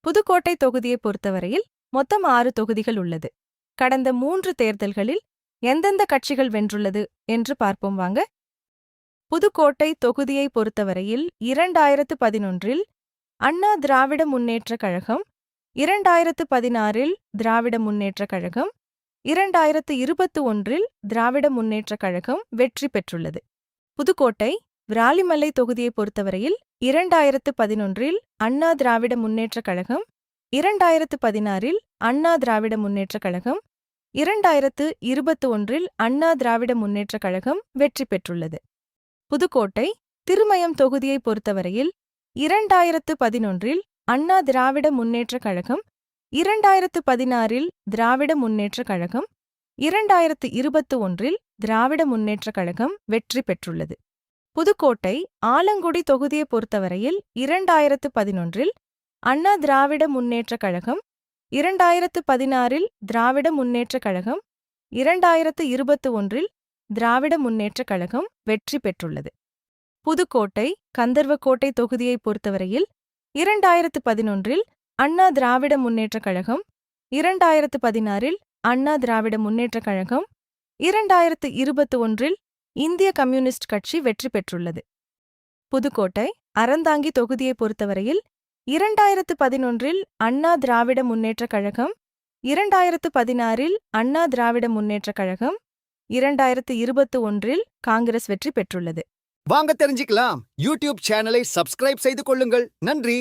புதுக்கோட்டை தொகுதியை பொறுத்தவரையில் மொத்தம் 6 தொகுதிகள் உள்ளது. கடந்த 3 தேர்தல்களில் எந்தெந்த கட்சிகள் வென்றுள்ளது என்று பார்ப்போம் வாங்க. புதுக்கோட்டை தொகுதியை பொறுத்தவரையில் 2011இல் அண்ணா திராவிட முன்னேற்றக் கழகம், 2016இல் திராவிட முன்னேற்றக் கழகம், 2021இல் திராவிட முன்னேற்றக் கழகம் வெற்றி பெற்றுள்ளது. புதுக்கோட்டை விராலிமலை தொகுதியை பொறுத்தவரையில் 2011இல் அண்ணா திராவிட முன்னேற்றக் கழகம், 2016இல் அண்ணா திராவிட முன்னேற்றக் கழகம், 2021இல் அண்ணா திராவிட முன்னேற்றக் கழகம் வெற்றி பெற்றுள்ளது. புதுக்கோட்டை திருமயம் தொகுதியை பொறுத்தவரையில் 2011இல் அண்ணா திராவிட முன்னேற்றக் கழகம், 2016இல் திராவிட முன்னேற்றக் கழகம், 2021இல் திராவிட முன்னேற்றக் கழகம் வெற்றி பெற்றுள்ளது. புதுக்கோட்டை ஆலங்குடி தொகுதியை பொறுத்தவரையில் 2011இல் அண்ணா திராவிட முன்னேற்றக் கழகம், 2016இல் திராவிட முன்னேற்றக் கழகம், 2021இல் திராவிட முன்னேற்றக் கழகம் வெற்றி பெற்றுள்ளது. புதுக்கோட்டை கந்தர்வக்கோட்டை தொகுதியை பொறுத்தவரையில் 2011இல் அண்ணா திராவிட முன்னேற்றக் கழகம், 2016இல் அண்ணா திராவிட முன்னேற்றக் கழகம், 2021இல் இந்திய கம்யூனிஸ்ட் கட்சி வெற்றி பெற்றுள்ளது. புதுக்கோட்டை அறந்தாங்கி தொகுதியை பொறுத்தவரையில் 2011இல் அண்ணா திராவிட முன்னேற்றக் கழகம், 2016இல் அண்ணா திராவிட முன்னேற்றக் கழகம், 2021இல் காங்கிரஸ் வெற்றி பெற்றுள்ளது. வாங்க தெரிஞ்சுக்கலாம். யூடியூப் சேனலை சப்ஸ்கிரைப் செய்து கொள்ளுங்கள். நன்றி.